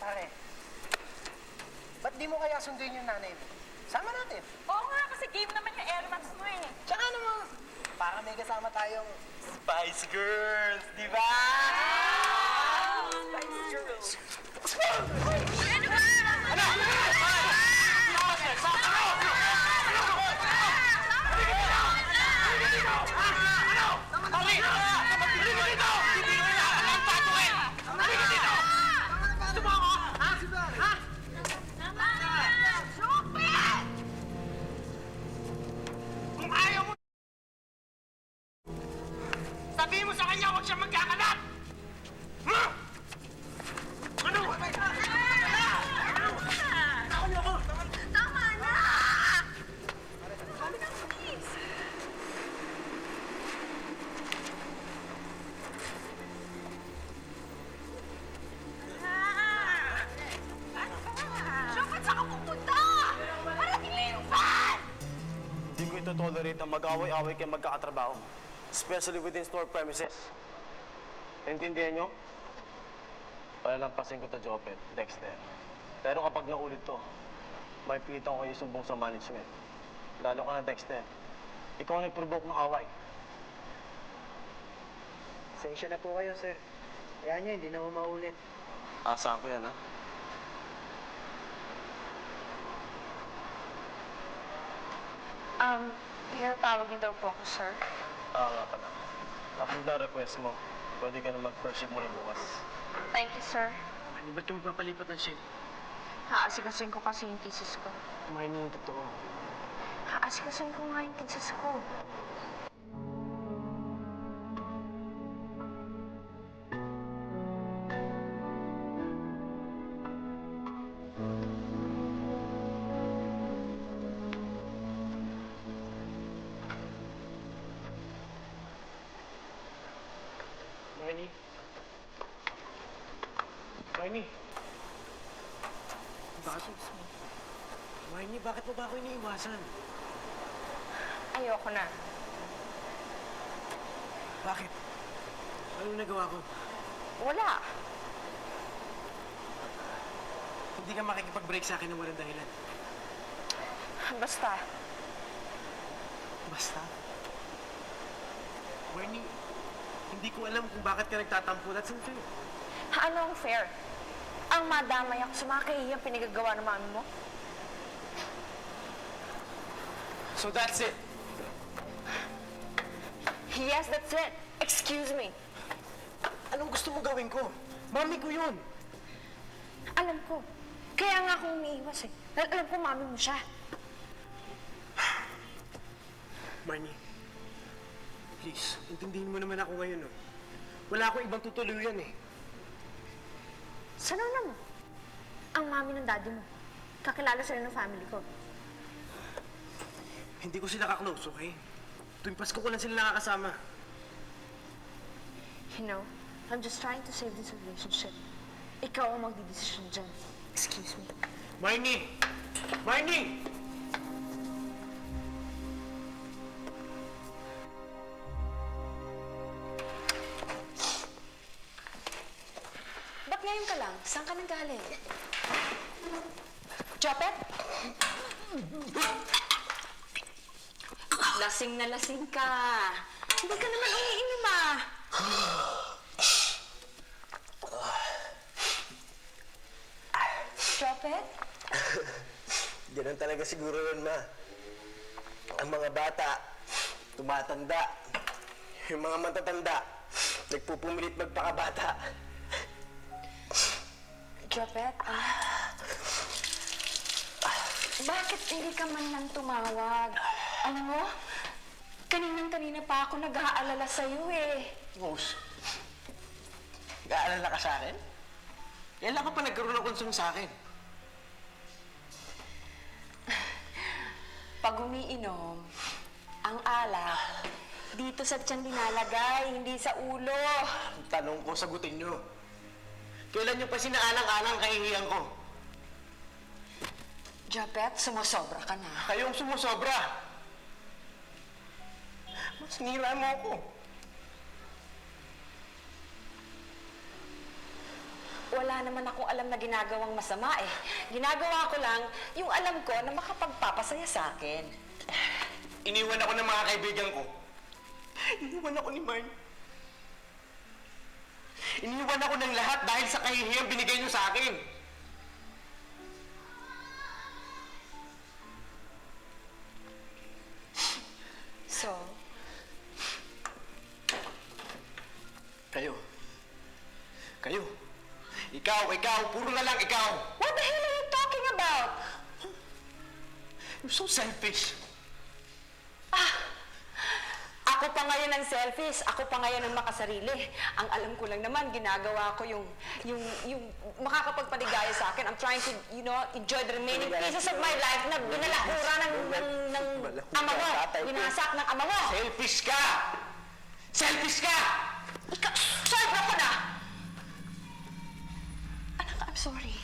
Pare, ba't di mo kaya sunduin yung nanay mo? Sama natin. Oo nga, kasi game naman yung Air Max mo eh. Tsaka naman, para may kasama tayong Spice Girls, di ba? Spice Girls. Ano ba? Sabihin mo sa kanya, huwag siya magkakalat! Huh? Ano? Tama na! Sabi ng please! Siyempre, saan ka pupunta? Parating na yung van! Hindi ko ito tolerate na mag-away-away kayo magkakatrabaho. Especially within store premises. Naintindihan nyo? Palalampasin ko to Jopet, Dexter. Pero kapag naulit to, may pilitan ko isumbong sa management. Lalo ka na, Dexter. Ikaw ang nag-provoke ng away. Pasensya na po kayo, sir. Kaya niya, hindi na mo maulit. Asahan ko yan, ha? Tinatawag niyo daw po ako, sir. Nga pala. After the request mo, pwede ka na mag-first shift muna bukas. Thank you, sir. Ano ba't yung magpapalipat ng shift? Haasikasin ko kasi yung thesis ko. Kumain na yung totoo. Haasikasin ko nga yung thesis ko. Marnie? Marnie? Bakit? Marnie, bakit mo ba ako iniiwasan? Ayoko na. Bakit? Anong nagawa ko? Wala. Hindi ka makikipag-break sa akin ng walang dahilan. Basta. Basta. Marnie, hindi ko alam kung bakit ka nagtatampo. That's unfair. Ano ang fair? Ang madamay ako sa mga kahihiyang pinagagawa ng mami mo? So that's it. Yes, that's it. Excuse me. Anong gusto mo gawin ko? Mami ko yun. Alam ko. Kaya nga ako umiiwas eh. Dahil alam ko mami mo siya. Marnie, please, intindihin mo naman ako ngayon, oh. Wala akong ibang tutuluyan, eh. Sana mo? Ang mami ng daddy mo. Kakilala sila ng family ko. Hindi ko sila ka-close, okay? Tuwing Pasko ko lang sila nakakasama. You know, I'm just trying to save this relationship. Ikaw ang magdidesisyon dyan. Excuse me. Marnie! Marnie! Ba't ngayon ka lang? Saan ka nanggaling? Jopet? Lasing na lasing ka. Hindi ka naman umiinom ah. Jopet? Ganun talaga siguro yun, ma. Ang mga bata, tumatanda. Yung mga matatanda, nagpupumilit magpakabata. Jopet, bakit hindi ka man lang tumawag? Alam mo, kaninang-kanina pa ako nag-aalala sa'yo eh. Rose, nag-aalala ka sa akin? Kailan ka pa nagkaroon ng concern sa akin? Pag umiinom, ang alak, dito sa tiyan dinalagay, hindi sa ulo. Ang tanong ko, sagutin nyo. Kailan nyo pa sinaalang-alang kahihiyan ko? Jopet, sumusobra ka na. Kayong sumusobra. Sinira mo ako. wala naman akong alam na ginagawang masama eh. Ginagawa ko lang yung alam ko na makapagpapasaya sa akin. Iniwan ako ng mga kaibigan ko. Iniwan ako ni Marn. Iniwan ako ng lahat dahil sa kahihiyang binigay niyo sa akin. So, Kayo. Ikaw, puro na lang ikaw. what the hell are you talking about? You're so selfish. Ako pa ngayon ang selfish, ako pa ngayon ang makasarili. Ang alam ko lang naman, ginagawa ko yung makakapagpaligaya sa akin. I'm trying to, enjoy the remaining pieces of my life na binalakura ng ama mo, binasak ng ama mo. Selfish ka! Selfish ka! Ikaw, sorry ako na! Anak, I'm sorry.